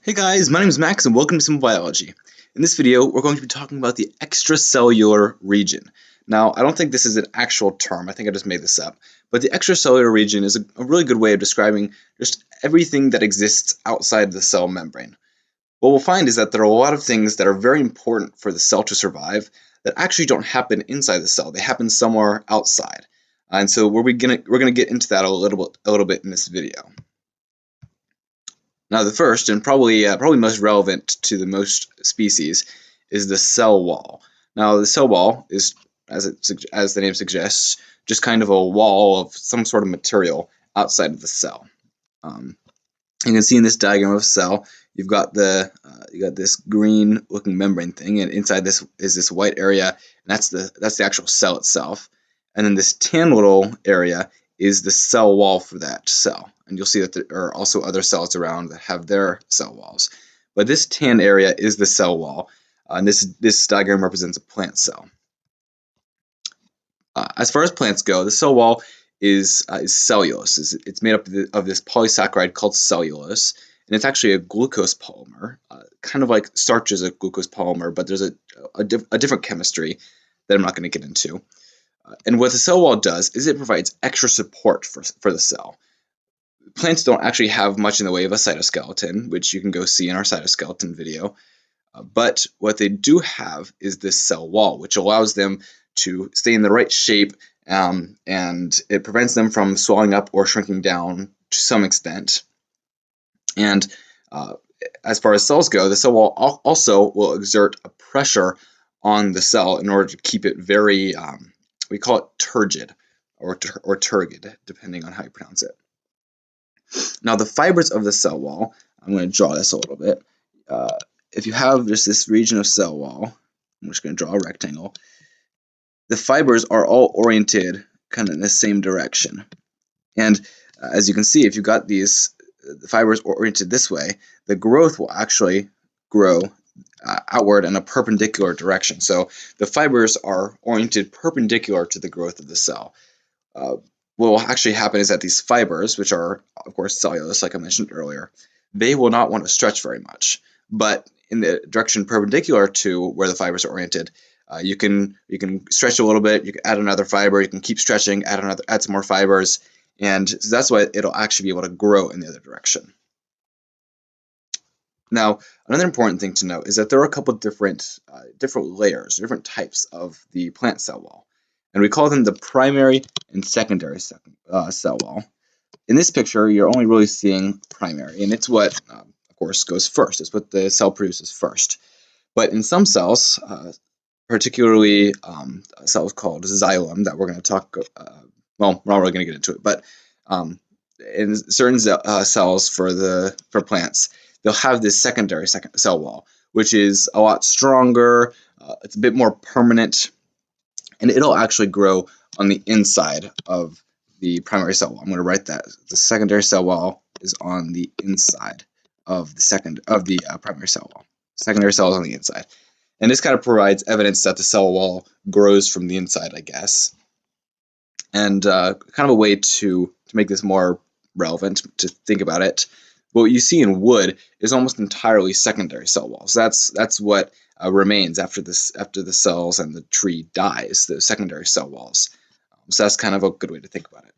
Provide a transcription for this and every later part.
Hey guys, my name is Max and welcome to Simple Biology. In this video, we're going to be talking about the extracellular region. Now, I don't think this is an actual term, I think I just made this up, but the extracellular region is a really good way of describing just everything that exists outside the cell membrane. What we'll find is that there are a lot of things that are very important for the cell to survive that actually don't happen inside the cell, they happen somewhere outside. And so we're gonna get into that a little bit in this video. Now, the first and probably most relevant to the most species is the cell wall. Now, the cell wall is, as the name suggests, just kind of a wall of some sort of material outside of the cell. You can see in this diagram of a cell, you've got this green-looking membrane thing, and inside this is this white area, and that's the actual cell itself. And then this tan little area is the cell wall for that cell. And you'll see that there are also other cells around that have their cell walls. But this tan area is the cell wall, and this diagram represents a plant cell. As far as plants go, the cell wall is cellulose. It's made up of this polysaccharide called cellulose, and it's actually a glucose polymer, kind of like starch is a glucose polymer, but there's a different chemistry that I'm not going to get into. And what the cell wall does is it provides extra support for the cell. Plants don't actually have much in the way of a cytoskeleton, which you can go see in our cytoskeleton video. But what they do have is this cell wall, which allows them to stay in the right shape, and it prevents them from swelling up or shrinking down to some extent. And as far as cells go, the cell wall also will exert a pressure on the cell in order to keep it very, we call it turgid or turgid, depending on how you pronounce it. Now, the fibers of the cell wall, I'm going to draw this a little bit. If you have just this region of cell wall, I'm just going to draw a rectangle. The fibers are all oriented kind of in the same direction. And as you can see, if you've got the fibers oriented this way, the growth will actually grow outward in a perpendicular direction. So the fibers are oriented perpendicular to the growth of the cell. What will actually happen is that these fibers, which are, of course, cellulose, like I mentioned earlier, they will not want to stretch very much. But in the direction perpendicular to where the fibers are oriented, you can stretch a little bit, you can add another fiber, you can keep stretching, add some more fibers, and so that's why it'll actually be able to grow in the other direction. Now, another important thing to note is that there are a couple of different layers, different types of the plant cell wall. And we call them the primary and secondary cell wall. In this picture, you're only really seeing primary, and it's what, of course, goes first. It's what the cell produces first. But in some cells, particularly cells called xylem that we're going to talk, well, we're not really going to get into it, but in certain cells for plants, they'll have this secondary cell wall, which is a lot stronger, it's a bit more permanent, and it'll actually grow on the inside of the primary cell wall. I'm going to write that. The secondary cell wall is on the inside of the primary cell wall. Secondary cell is on the inside. And this kind of provides evidence that the cell wall grows from the inside, I guess. And kind of a way to make this more relevant, to think about it, what you see in wood is almost entirely secondary cell walls. That's what remains after the cells and the tree dies, the secondary cell walls. So that's kind of a good way to think about it.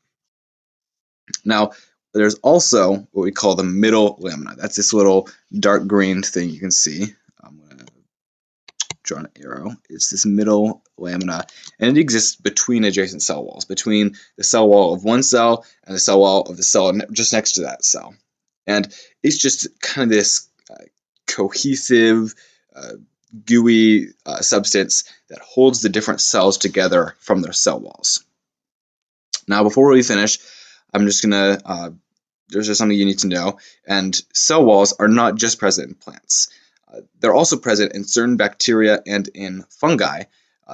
Now, there's also what we call the middle lamina. That's this little dark green thing you can see. I'm going to draw an arrow. It's this middle lamina, and it exists between adjacent cell walls, between the cell wall of one cell and the cell wall of the cell just next to that cell. And it's just kind of this cohesive, gooey substance that holds the different cells together from their cell walls. Now, before we finish, I'm just gonna, there's just something you need to know, and cell walls are not just present in plants. They're also present in certain bacteria and in fungi.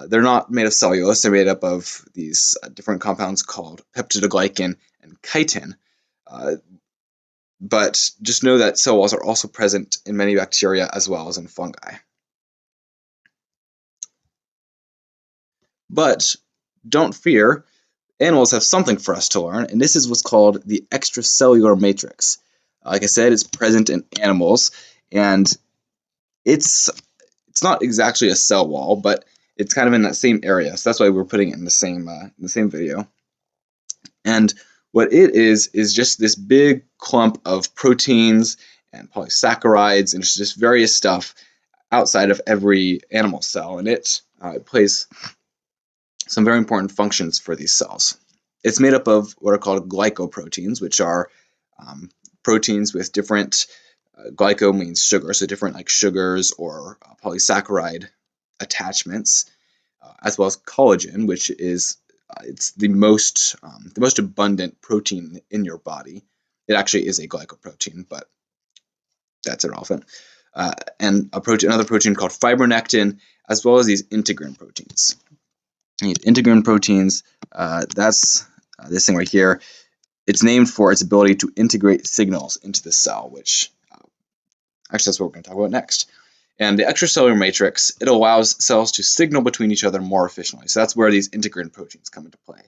They're not made of cellulose, they're made up of these different compounds called peptidoglycan and chitin. But just know that cell walls are also present in many bacteria as well as in fungi. But don't fear, animals have something for us to learn, and this is what's called the extracellular matrix. Like I said, it's present in animals, and it's not exactly a cell wall, but it's kind of in that same area. So that's why we're putting it in the same video. And what it is just this big clump of proteins and polysaccharides and just various stuff outside of every animal cell, and it plays some very important functions for these cells. It's made up of what are called glycoproteins, which are proteins with different glyco means sugar, so different like sugars or polysaccharide attachments, as well as collagen, which is it's the most abundant protein in your body. It actually is a glycoprotein, but that's irrelevant. And another protein called fibronectin, as well as these integrin proteins. And these integrin proteins, that's this thing right here. It's named for its ability to integrate signals into the cell, which actually that's what we're going to talk about next. And the extracellular matrix, it allows cells to signal between each other more efficiently. So that's where these integrin proteins come into play.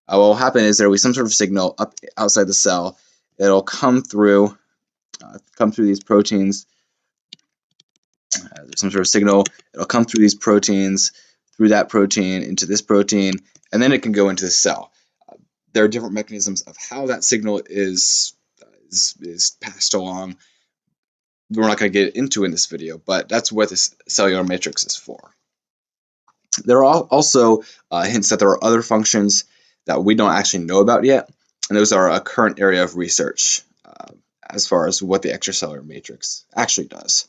What will happen is there will be some sort of signal up outside the cell. It'll come through these proteins. There's some sort of signal. It'll come through these proteins, through that protein, into this protein, and then it can go into the cell. There are different mechanisms of how that signal is passed along. We're not going to get into in this video, but that's what this cellular matrix is for. There are also hints that there are other functions that we don't actually know about yet, and those are a current area of research as far as what the extracellular matrix actually does.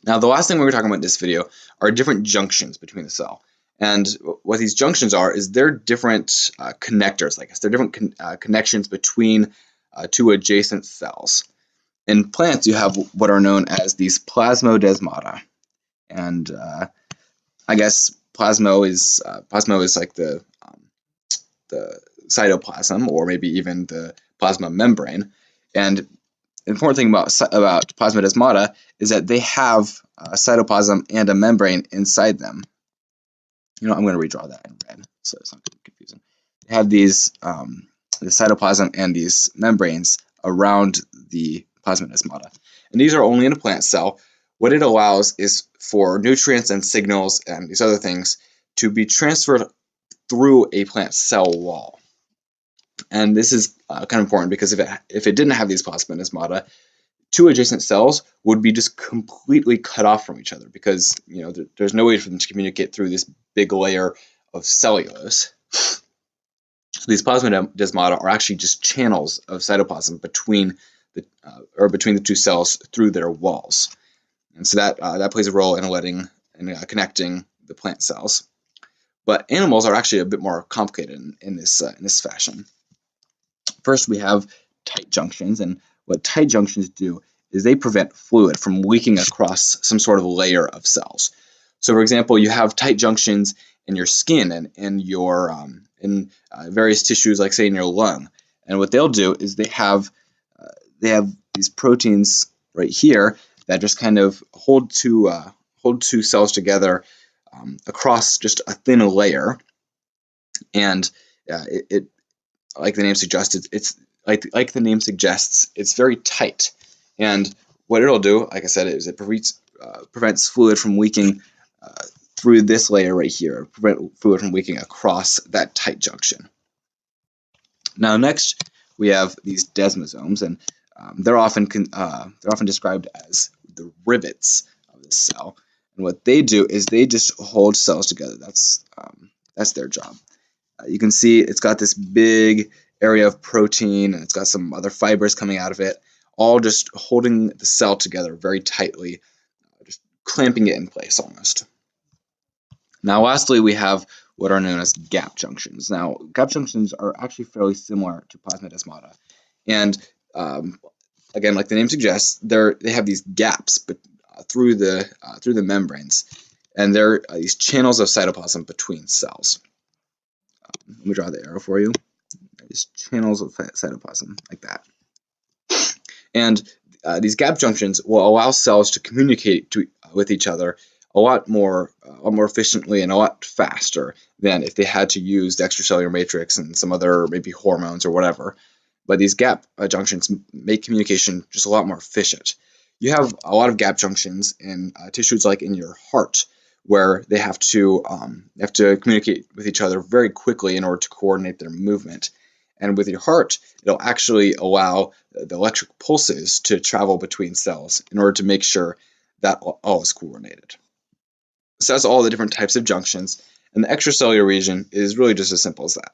Now, the last thing we're going to talk about in this video are different junctions between the cell. And what these junctions are is they're different connectors, I guess. They're different connections between two adjacent cells. In plants, you have what are known as these plasmodesmata. And I guess plasmo is like the cytoplasm, or maybe even the plasma membrane. And the important thing about plasmodesmata is that they have a cytoplasm and a membrane inside them. I'm going to redraw that in red so it's not confusing. They have these the cytoplasm and these membranes around the plasmodesmata, and these are only in a plant cell. What it allows is for nutrients and signals and these other things to be transferred through a plant cell wall. And this is kind of important because if it didn't have these plasmodesmata, two adjacent cells would be just completely cut off from each other because there's no way for them to communicate through this big layer of cellulose. So these plasmodesmata are actually just channels of cytoplasm between the two cells through their walls, and so that plays a role in connecting the plant cells. But animals are actually a bit more complicated in this fashion. First, we have tight junctions, and what tight junctions do is they prevent fluid from leaking across some sort of layer of cells. So, for example, you have tight junctions in your skin and in various tissues, like say in your lung. And what they'll do is they have these proteins right here that just kind of hold two cells together across just a thin layer. And it like the name suggests, it's very tight. And what it'll do, like I said, is it prevents fluid from leaking through this layer right here, prevent fluid from leaking across that tight junction. Now, next we have these desmosomes, and they're often described as the rivets of the cell. And what they do is they just hold cells together. That's their job. You can see it's got this big area of protein, and it's got some other fibers coming out of it, all just holding the cell together very tightly, just clamping it in place almost. Now, lastly, we have what are known as gap junctions. Now, gap junctions are actually fairly similar to plasmodesmata, and again, like the name suggests, they have these gaps through the membranes, and they're these channels of cytoplasm between cells. Let me draw the arrow for you. These channels of cytoplasm, like that. And these gap junctions will allow cells to communicate with each other a lot more efficiently and a lot faster than if they had to use the extracellular matrix and some other maybe hormones or whatever. but these gap junctions make communication just a lot more efficient. You have a lot of gap junctions in tissues like in your heart, where they have to communicate with each other very quickly in order to coordinate their movement. And with your heart, it'll actually allow the electric pulses to travel between cells in order to make sure that all is coordinated. So that's all the different types of junctions, and the extracellular region is really just as simple as that.